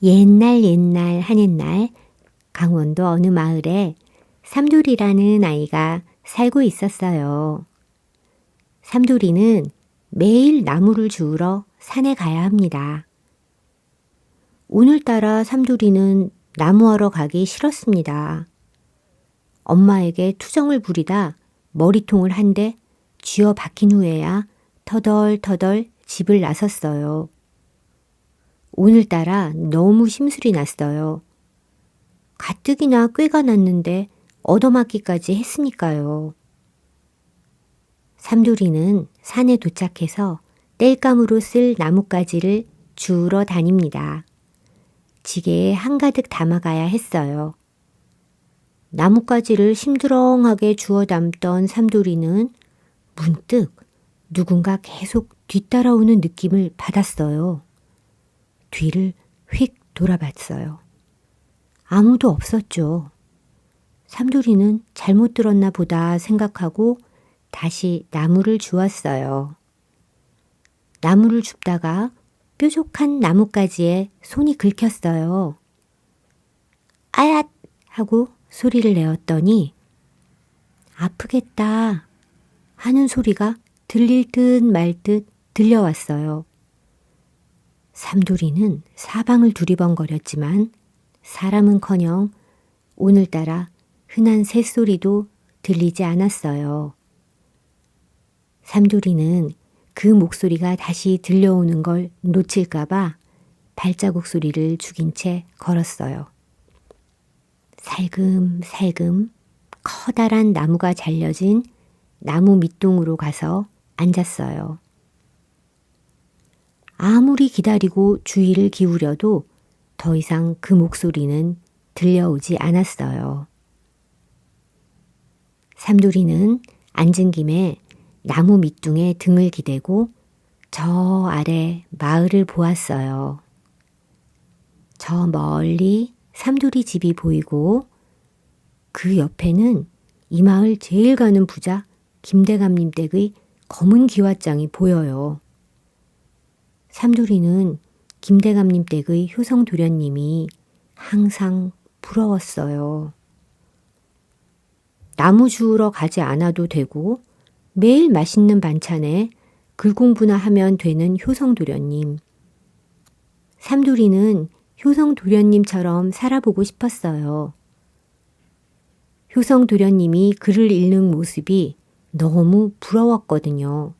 옛날 한옛날 강원도 어느 마을에 삼돌이라는 아이가 살고 있었어요. 삼돌이는 매일 나무를 주우러 산에 가야 합니다. 오늘따라 삼돌이는 나무하러 가기 싫었습니다. 엄마에게 투정을 부리다 머리통을 한 대 쥐어 박힌 후에야 터덜터덜 집을 나섰어요. 오늘따라 너무 심술이 났어요. 가뜩이나 꾀가 났는데 얻어맞기까지 했으니까요. 삼돌이는 산에 도착해서 땔감으로 쓸 나뭇가지를 주우러 다닙니다. 지게에 한가득 담아가야 했어요. 나뭇가지를 심드렁하게 주워 담던 삼돌이는 문득 누군가 계속 뒤따라오는 느낌을 받았어요. 뒤를 휙 돌아봤어요. 아무도 없었죠. 삼돌이는 잘못 들었나 보다 생각하고 다시 나무를 주웠어요. 나무를 줍다가 뾰족한 나뭇가지에 손이 긁혔어요. 아얏! 하고 소리를 내었더니 아프겠다 하는 소리가 들릴 듯 말 듯 들려왔어요. 삼돌이는 사방을 두리번거렸지만 사람은커녕 오늘따라 흔한 새소리도 들리지 않았어요. 삼돌이는 그 목소리가 다시 들려오는 걸 놓칠까봐 발자국 소리를 죽인 채 걸었어요. 살금살금 커다란 나무가 잘려진 나무 밑동으로 가서 앉았어요. 아무리 기다리고 주의를 기울여도 더 이상 그 목소리는 들려오지 않았어요. 삼돌이는 앉은 김에 나무 밑둥에 등을 기대고 저 아래 마을을 보았어요. 저 멀리 삼돌이 집이 보이고 그 옆에는 이 마을 제일 가는 부자 김대감님 댁의 검은 기와장이 보여요. 삼돌이는 김대감님 댁의 효성도련님이 항상 부러웠어요. 나무 주우러 가지 않아도 되고 매일 맛있는 반찬에 글 공부나 하면 되는 효성도련님. 삼돌이는 효성도련님처럼 살아보고 싶었어요. 효성도련님이 글을 읽는 모습이 너무 부러웠거든요.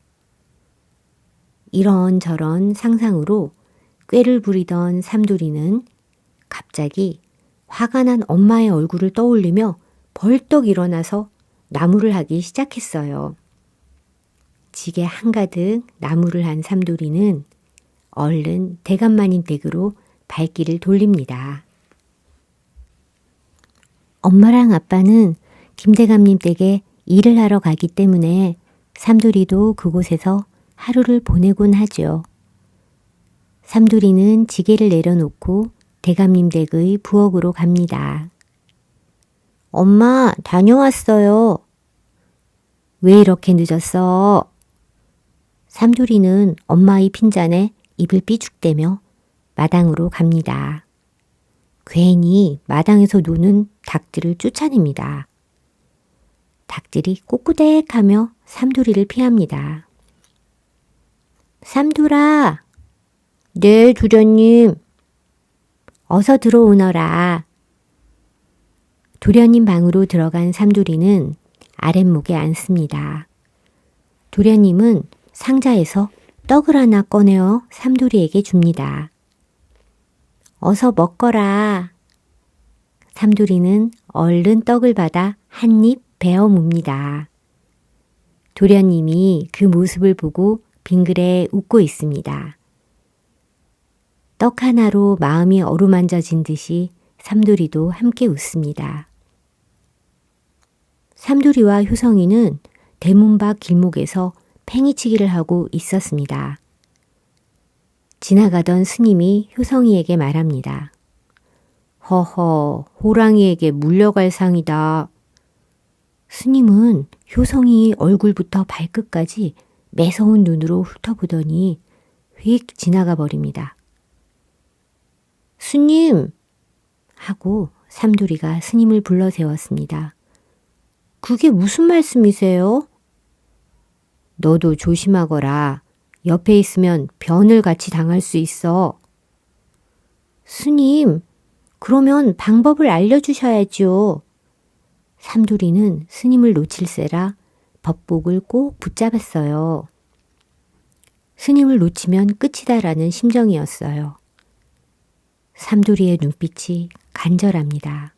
이런저런 상상으로 꾀를 부리던 삼돌이는 갑자기 화가 난 엄마의 얼굴을 떠올리며 벌떡 일어나서 나무를 하기 시작했어요. 지게 한가득 나무를 한 삼돌이는 얼른 대감마님 댁으로 발길을 돌립니다. 엄마랑 아빠는 김대감님 댁에 일을 하러 가기 때문에 삼돌이도 그곳에서 하루를 보내곤 하죠. 삼돌이는 지게를 내려놓고 대감님 댁의 부엌으로 갑니다. 엄마, 다녀왔어요. 왜 이렇게 늦었어? 삼돌이는 엄마의 핀잔에 입을 삐죽대며 마당으로 갑니다. 괜히 마당에서 노는 닭들을 쫓아냅니다. 닭들이 꼬꾸댁하며 삼돌이를 피합니다. 삼돌아! 네, 도련님. 어서 들어오너라. 도련님 방으로 들어간 삼돌이는 아랫목에 앉습니다. 도련님은 상자에서 떡을 하나 꺼내어 삼돌이에게 줍니다. 어서 먹거라. 삼돌이는 얼른 떡을 받아 한 입 베어 뭅니다. 도련님이 그 모습을 보고 빙그레 웃고 있습니다. 떡 하나로 마음이 어루만져진 듯이 삼돌이도 함께 웃습니다. 삼돌이와 효성이는 대문 밖 길목에서 팽이치기를 하고 있었습니다. 지나가던 스님이 효성이에게 말합니다. 허허, 호랑이에게 물려갈 상이다. 스님은 효성이 얼굴부터 발끝까지 매서운 눈으로 훑어보더니 휙 지나가 버립니다. 스님! 하고 삼돌이가 스님을 불러 세웠습니다. 그게 무슨 말씀이세요? 너도 조심하거라. 옆에 있으면 변을 같이 당할 수 있어. 스님, 그러면 방법을 알려주셔야죠. 삼돌이는 스님을 놓칠세라 법복을 꼭 붙잡았어요. 스님을 놓치면 끝이다라는 심정이었어요. 삼돌이의 눈빛이 간절합니다.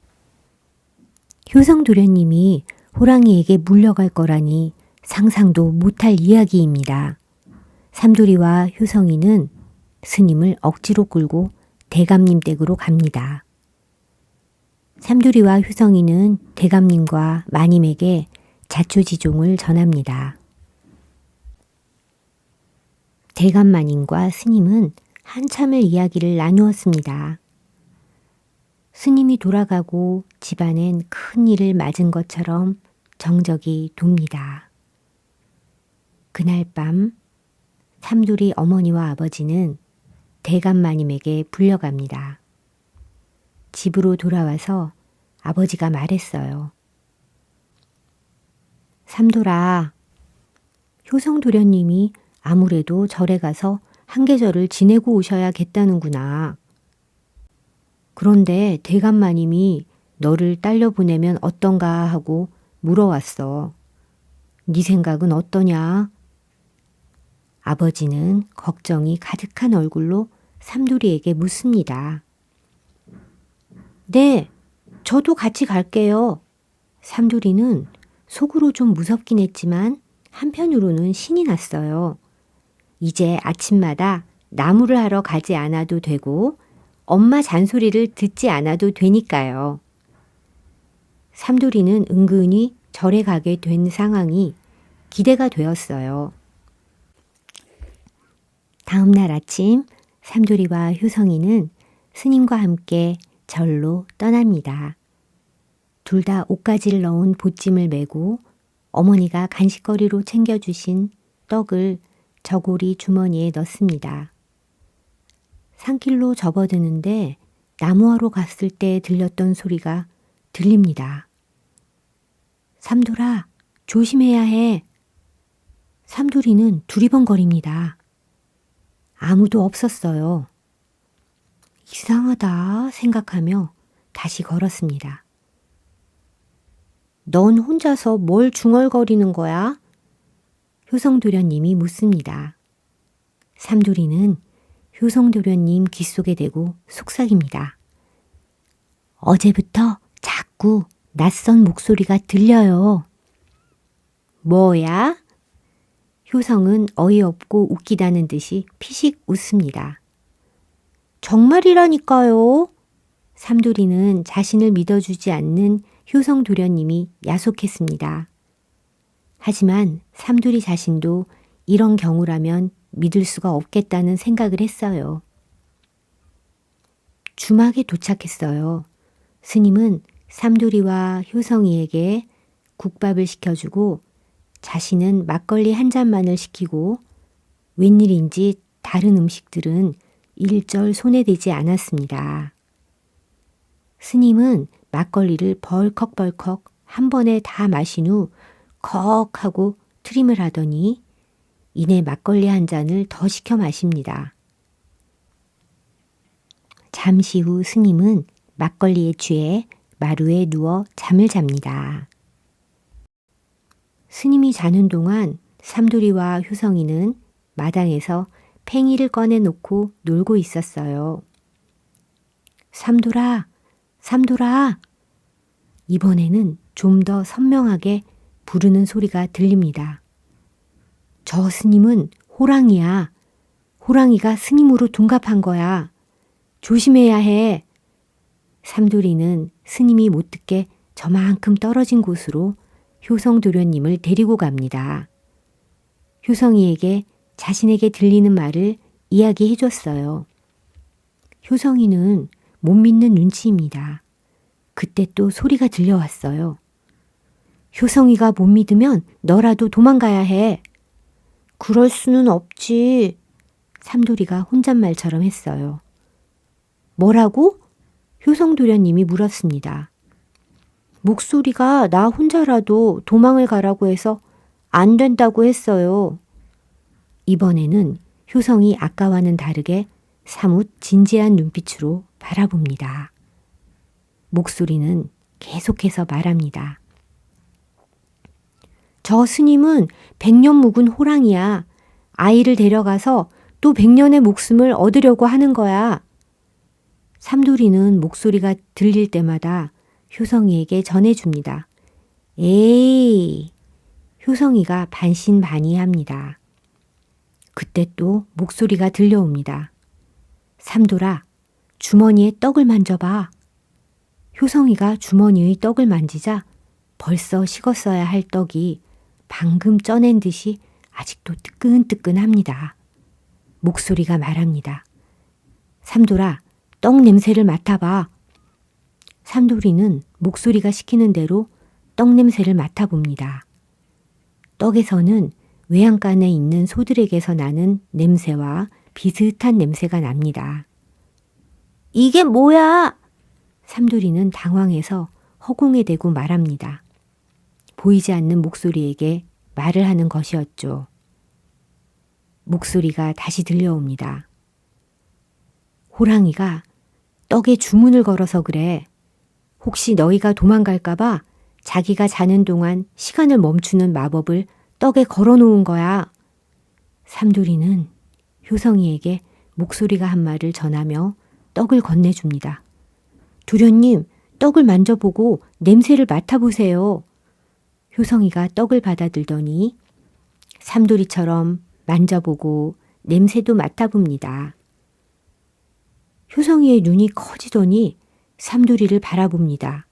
효성도련님이 호랑이에게 물려갈 거라니 상상도 못할 이야기입니다. 삼돌이와 효성이는 스님을 억지로 끌고 대감님 댁으로 갑니다. 삼돌이와 효성이는 대감님과 마님에게 자초지종을 전합니다. 대감 마님과 스님은 한참을 이야기를 나누었습니다. 스님이 돌아가고 집안엔 큰 일을 맞은 것처럼 정적이 돕니다. 그날 밤 삼돌이 어머니와 아버지는 대감 마님에게 불려갑니다. 집으로 돌아와서 아버지가 말했어요. 삼돌아, 효성도련님이 아무래도 절에 가서 한계절을 지내고 오셔야겠다는구나. 그런데 대감마님이 너를 딸려 보내면 어떤가 하고 물어왔어. 네 생각은 어떠냐? 아버지는 걱정이 가득한 얼굴로 삼돌이에게 묻습니다. 네, 저도 같이 갈게요. 삼돌이는 속으로 좀 무섭긴 했지만 한편으로는 신이 났어요. 이제 아침마다 나무를 하러 가지 않아도 되고 엄마 잔소리를 듣지 않아도 되니까요. 삼돌이는 은근히 절에 가게 된 상황이 기대가 되었어요. 다음 날 아침 삼돌이와 효성이는 스님과 함께 절로 떠납니다. 둘 다 옷가지를 넣은 보찜을 메고 어머니가 간식거리로 챙겨주신 떡을 저고리 주머니에 넣습니다. 산길로 접어드는데 나무하러 갔을 때 들렸던 소리가 들립니다. 삼돌아, 조심해야 해. 삼돌이는 두리번거립니다. 아무도 없었어요. 이상하다 생각하며 다시 걸었습니다. 넌 혼자서 뭘 중얼거리는 거야? 효성도련님이 묻습니다. 삼돌이는 효성도련님 귓속에 대고 속삭입니다. 어제부터 자꾸 낯선 목소리가 들려요. 뭐야? 효성은 어이없고 웃기다는 듯이 피식 웃습니다. 정말이라니까요. 삼돌이는 자신을 믿어주지 않는 효성도련님이 야속했습니다. 하지만 삼돌이 자신도 이런 경우라면 믿을 수가 없겠다는 생각을 했어요. 주막에 도착했어요. 스님은 삼돌이와 효성이에게 국밥을 시켜주고 자신은 막걸리 한 잔만을 시키고 웬일인지 다른 음식들은 일절 손에 대지 않았습니다. 스님은 막걸리를 벌컥벌컥 한 번에 다 마신 후 컥 하고 트림을 하더니 이내 막걸리 한 잔을 더 시켜 마십니다. 잠시 후 스님은 막걸리에 취해 마루에 누워 잠을 잡니다. 스님이 자는 동안 삼돌이와 효성이는 마당에서 팽이를 꺼내놓고 놀고 있었어요. 삼돌아, 삼돌아. 이번에는 좀 더 선명하게 부르는 소리가 들립니다. 저 스님은 호랑이야. 호랑이가 스님으로 둔갑한 거야. 조심해야 해. 삼돌이는 스님이 못 듣게 저만큼 떨어진 곳으로 효성도련님을 데리고 갑니다. 효성이에게 자신에게 들리는 말을 이야기해 줬어요. 효성이는 못 믿는 눈치입니다. 그때 또 소리가 들려왔어요. 효성이가 못 믿으면 너라도 도망가야 해. 그럴 수는 없지. 삼돌이가 혼잣말처럼 했어요. 뭐라고? 효성도련님이 물었습니다. 목소리가 나 혼자라도 도망을 가라고 해서 안 된다고 했어요. 이번에는 효성이 아까와는 다르게 사뭇 진지한 눈빛으로 바라봅니다. 목소리는 계속해서 말합니다. 저 스님은 100년 묵은 호랑이야. 아이를 데려가서 또 100년의 목숨을 얻으려고 하는 거야. 삼돌이는 목소리가 들릴 때마다 효성이에게 전해줍니다. 에이, 효성이가 반신반의합니다. 그때 또 목소리가 들려옵니다. 삼돌아, 주머니에 떡을 만져봐. 효성이가 주머니의 떡을 만지자 벌써 식었어야 할 떡이 방금 쪄낸 듯이 아직도 뜨끈뜨끈합니다. 목소리가 말합니다. 삼돌아, 떡 냄새를 맡아봐. 삼돌이는 목소리가 시키는 대로 떡 냄새를 맡아봅니다. 떡에서는 외양간에 있는 소들에게서 나는 냄새와 비슷한 냄새가 납니다. 이게 뭐야? 삼돌이는 당황해서 허공에 대고 말합니다. 보이지 않는 목소리에게 말을 하는 것이었죠. 목소리가 다시 들려옵니다. 호랑이가 떡에 주문을 걸어서 그래. 혹시 너희가 도망갈까봐 자기가 자는 동안 시간을 멈추는 마법을 떡에 걸어놓은 거야. 삼돌이는 효성이에게 목소리가 한 말을 전하며 떡을 건네줍니다. 도련님, 떡을 만져보고 냄새를 맡아보세요. 효성이가 떡을 받아들더니 삼돌이처럼 만져보고 냄새도 맡아봅니다. 효성이의 눈이 커지더니 삼돌이를 바라봅니다.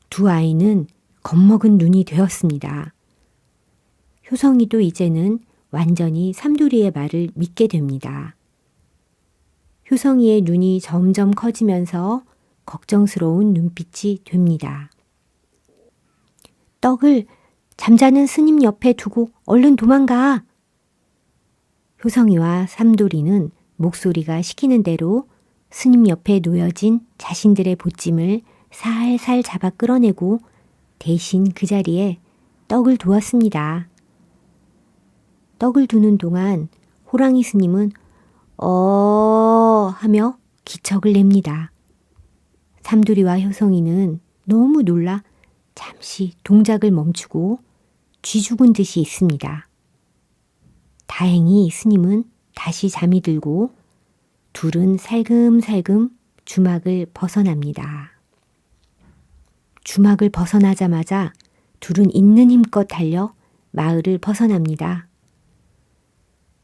두 아이는 겁먹은 눈이 되었습니다. 효성이도 이제는 완전히 삼돌이의 말을 믿게 됩니다. 효성이의 눈이 점점 커지면서 걱정스러운 눈빛이 됩니다. 떡을 잠자는 스님 옆에 두고 얼른 도망가. 효성이와 삼돌이는 목소리가 시키는 대로 스님 옆에 놓여진 자신들의 보찜을 살살 잡아 끌어내고 대신 그 자리에 떡을 두었습니다. 떡을 두는 동안 호랑이 스님은 하며 기척을 냅니다. 삼돌이와 효성이는 너무 놀라 잠시 동작을 멈추고 쥐 죽은 듯이 있습니다. 다행히 스님은 다시 잠이 들고 둘은 살금살금 주막을 벗어납니다. 주막을 벗어나자마자 둘은 있는 힘껏 달려 마을을 벗어납니다.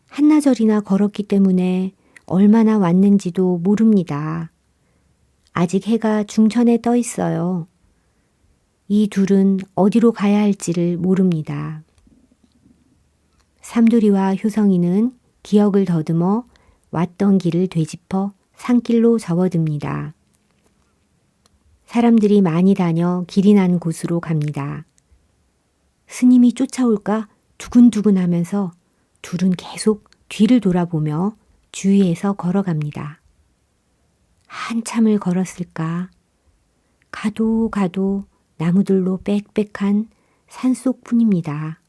한나절이나 걸었기 때문에 얼마나 왔는지도 모릅니다. 아직 해가 중천에 떠 있어요. 이 둘은 어디로 가야 할지를 모릅니다. 삼돌이와 효성이는 기억을 더듬어 왔던 길을 되짚어 산길로 접어듭니다. 사람들이 많이 다녀 길이 난 곳으로 갑니다. 스님이 쫓아올까 두근두근 하면서 둘은 계속 뒤를 돌아보며 주위에서 걸어갑니다. 한참을 걸었을까? 가도 나무들로 빽빽한 산속뿐입니다.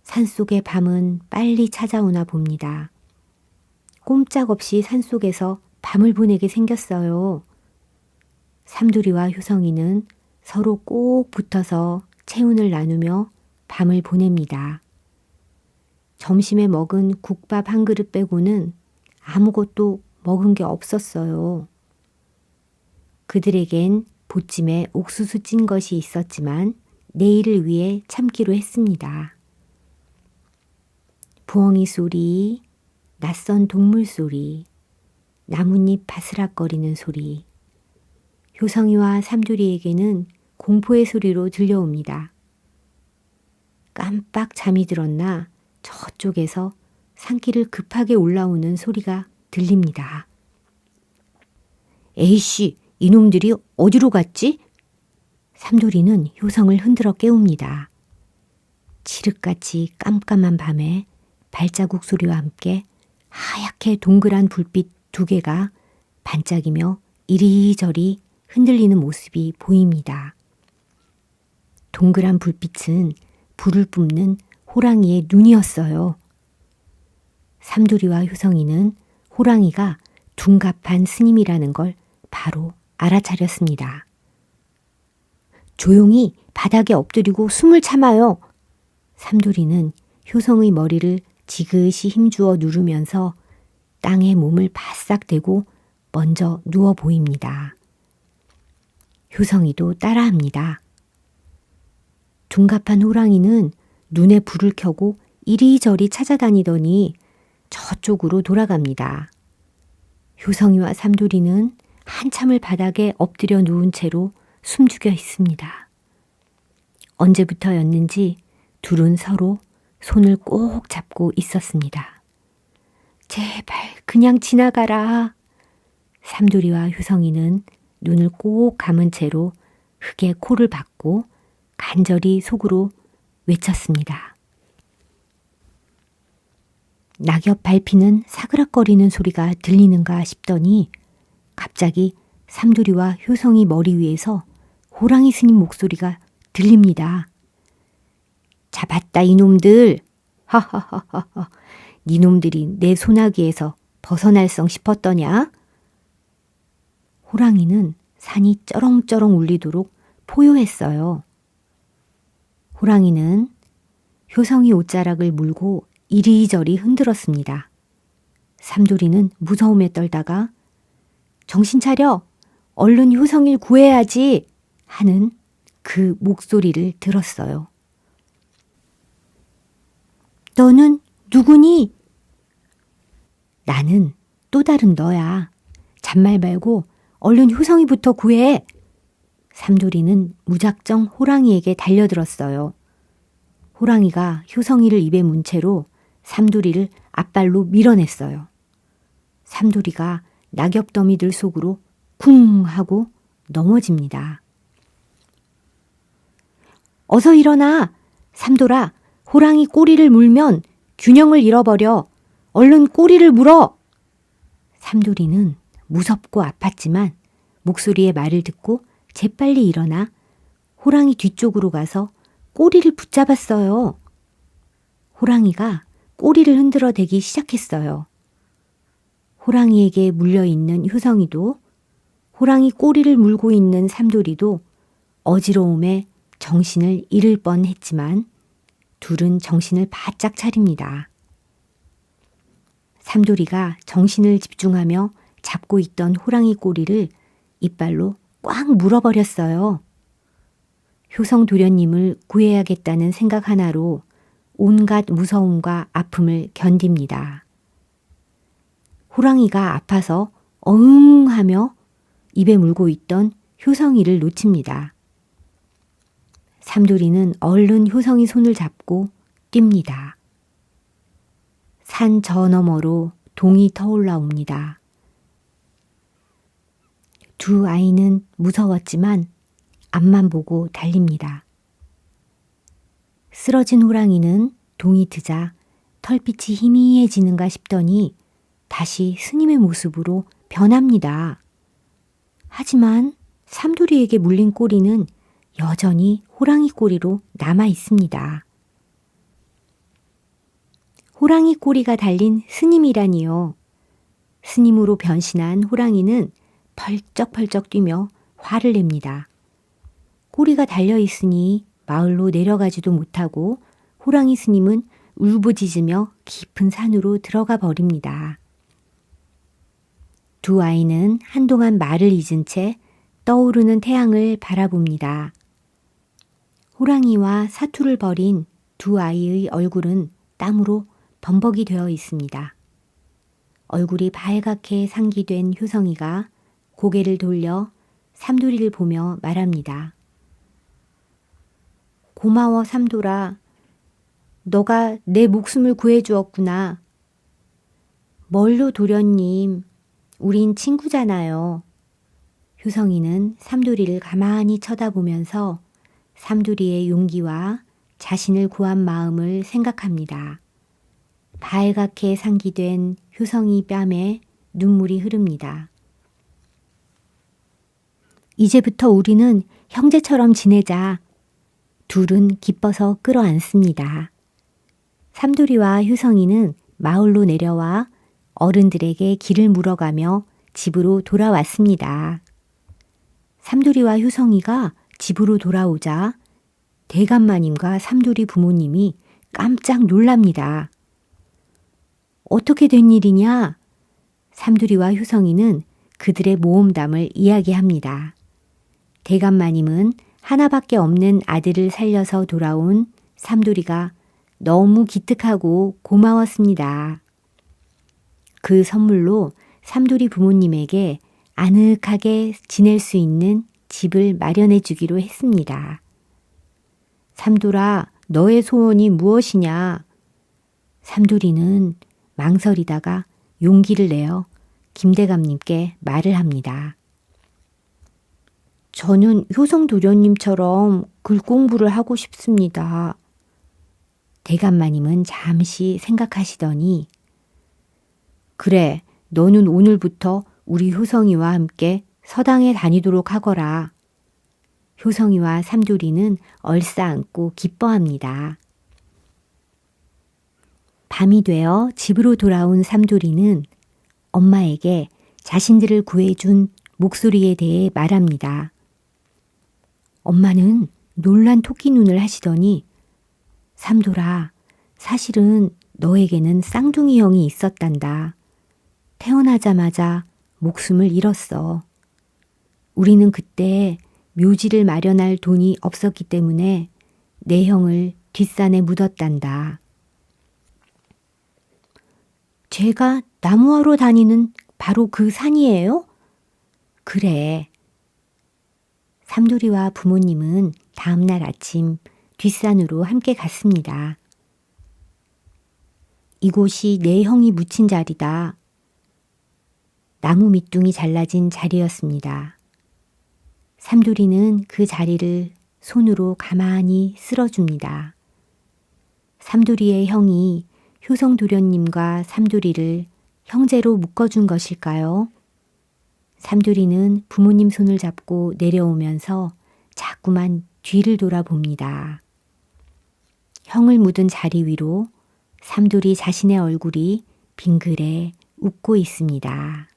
산속의 밤은 빨리 찾아오나 봅니다. 꼼짝없이 산속에서 밤을 보내게 생겼어요. 삼돌이와 효성이는 서로 꼭 붙어서 체운을 나누며 밤을 보냅니다. 점심에 먹은 국밥 한 그릇 빼고는 아무것도 먹은 게 없었어요. 그들에겐 보찜에 옥수수 찐 것이 있었지만 내일을 위해 참기로 했습니다. 부엉이 소리, 낯선 동물 소리, 나뭇잎 바스락거리는 소리, 효성이와 삼돌이에게는 공포의 소리로 들려옵니다. 깜빡 잠이 들었나 저쪽에서 산길을 급하게 올라오는 소리가 들립니다. 에이씨, 이놈들이 어디로 갔지? 삼돌이는 효성을 흔들어 깨웁니다. 칠흑같이 깜깜한 밤에 발자국 소리와 함께 하얗게 동그란 불빛 두 개가 반짝이며 이리저리 흔들리는 모습이 보입니다. 동그란 불빛은 불을 뿜는 호랑이의 눈이었어요. 삼두리와 효성이는 호랑이가 둔갑한 스님이라는 걸 바로 알아차렸습니다. 조용히 바닥에 엎드리고 숨을 참아요. 삼두리는 효성의 머리를 지그시 힘주어 누르면서 땅에 몸을 바싹 대고 먼저 누워 보입니다. 효성이도 따라합니다. 둔갑한 호랑이는 눈에 불을 켜고 이리저리 찾아다니더니 저쪽으로 돌아갑니다. 효성이와 삼두리는 한참을 바닥에 엎드려 누운 채로 숨죽여 있습니다. 언제부터였는지 둘은 서로 손을 꼭 잡고 있었습니다. 제발 그냥 지나가라. 삼두리와 효성이는 눈을 꼭 감은 채로 흙에 코를 박고 간절히 속으로 외쳤습니다. 낙엽 밟히는 사그락거리는 소리가 들리는가 싶더니 갑자기 삼두리와 효성이 머리 위에서 호랑이 스님 목소리가 들립니다. 잡았다 이놈들. 하하하하하. 니놈들이 내 소나기에서 벗어날성 싶었더냐? 호랑이는 산이 쩌렁쩌렁 울리도록 포효했어요. 호랑이는 효성이 옷자락을 물고 이리저리 흔들었습니다. 삼두리는 무서움에 떨다가 정신 차려! 얼른 효성이를 구해야지! 하는 그 목소리를 들었어요. 너는 누구니? 나는 또 다른 너야. 잔말 말고 얼른 효성이부터 구해. 삼두리는 무작정 호랑이에게 달려들었어요. 호랑이가 효성이를 입에 문 채로 삼두리를 앞발로 밀어냈어요. 삼두리가 낙엽더미들 속으로 쿵 하고 넘어집니다. 어서 일어나! 삼돌아, 호랑이 꼬리를 물면 균형을 잃어버려. 얼른 꼬리를 물어! 삼두리는 무섭고 아팠지만 목소리의 말을 듣고 재빨리 일어나 호랑이 뒤쪽으로 가서 꼬리를 붙잡았어요. 호랑이가 꼬리를 흔들어 대기 시작했어요. 호랑이에게 물려있는 효성이도 호랑이 꼬리를 물고 있는 삼두리도 어지러움에 정신을 잃을 뻔했지만 둘은 정신을 바짝 차립니다. 삼두리가 정신을 집중하며 잡고 있던 호랑이 꼬리를 이빨로 꽉 물어버렸어요. 효성 도련님을 구해야겠다는 생각 하나로 온갖 무서움과 아픔을 견딥니다. 호랑이가 아파서 어흥 하며 입에 물고 있던 효성이를 놓칩니다. 삼두리는 얼른 효성이 손을 잡고 뜁니다. 산 저 너머로 동이 터올라옵니다. 두 아이는 무서웠지만 앞만 보고 달립니다. 쓰러진 호랑이는 동이 트자 털빛이 희미해지는가 싶더니 다시 스님의 모습으로 변합니다. 하지만 삼두리에게 물린 꼬리는 여전히 호랑이 꼬리로 남아 있습니다. 호랑이 꼬리가 달린 스님이라니요. 스님으로 변신한 호랑이는 펄쩍펄쩍 뛰며 화를 냅니다. 꼬리가 달려있으니 마을로 내려가지도 못하고 호랑이 스님은 울부짖으며 깊은 산으로 들어가 버립니다. 두 아이는 한동안 말을 잊은 채 떠오르는 태양을 바라봅니다. 호랑이와 사투를 벌인 두 아이의 얼굴은 땀으로 범벅이 되어 있습니다. 얼굴이 발갛게 상기된 효성이가 고개를 돌려 삼두리를 보며 말합니다. 고마워 삼돌아. 너가 내 목숨을 구해주었구나. 뭘로 도련님, 우린 친구잖아요. 효성이는 삼두리를 가만히 쳐다보면서 삼두리의 용기와 자신을 구한 마음을 생각합니다. 발갛게 상기된 효성이 뺨에 눈물이 흐릅니다. 이제부터 우리는 형제처럼 지내자. 둘은 기뻐서 끌어안습니다. 삼돌이와 효성이는 마을로 내려와 어른들에게 길을 물어가며 집으로 돌아왔습니다. 삼돌이와 효성이가 집으로 돌아오자 대감마님과 삼돌이 부모님이 깜짝 놀랍니다. 어떻게 된 일이냐? 삼돌이와 효성이는 그들의 모험담을 이야기합니다. 대감마님은 하나밖에 없는 아들을 살려서 돌아온 삼돌이가 너무 기특하고 고마웠습니다. 그 선물로 삼돌이 부모님에게 아늑하게 지낼 수 있는 집을 마련해 주기로 했습니다. 삼돌아, 너의 소원이 무엇이냐? 삼돌이는 망설이다가 용기를 내어 김대감님께 말을 합니다. 저는 효성도련님처럼 글 공부를 하고 싶습니다. 대감마님은 잠시 생각하시더니 그래, 너는 오늘부터 우리 효성이와 함께 서당에 다니도록 하거라. 효성이와 삼돌이는 얼싸안고 기뻐합니다. 밤이 되어 집으로 돌아온 삼돌이는 엄마에게 자신들을 구해준 목소리에 대해 말합니다. 엄마는 놀란 토끼 눈을 하시더니 삼돌아, 사실은 너에게는 쌍둥이 형이 있었단다. 태어나자마자 목숨을 잃었어. 우리는 그때 묘지를 마련할 돈이 없었기 때문에 내 형을 뒷산에 묻었단다. 제가 나무하러 다니는 바로 그 산이에요? 그래. 삼돌이와 부모님은 다음날 아침 뒷산으로 함께 갔습니다. 이곳이 내 형이 묻힌 자리다. 나무 밑둥이 잘라진 자리였습니다. 삼돌이는 그 자리를 손으로 가만히 쓸어줍니다. 삼돌이의 형이 효성도련님과 삼돌이를 형제로 묶어준 것일까요? 삼돌이는 부모님 손을 잡고 내려오면서 자꾸만 뒤를 돌아봅니다. 형을 묻은 자리 위로 삼돌이 자신의 얼굴이 빙그레 웃고 있습니다.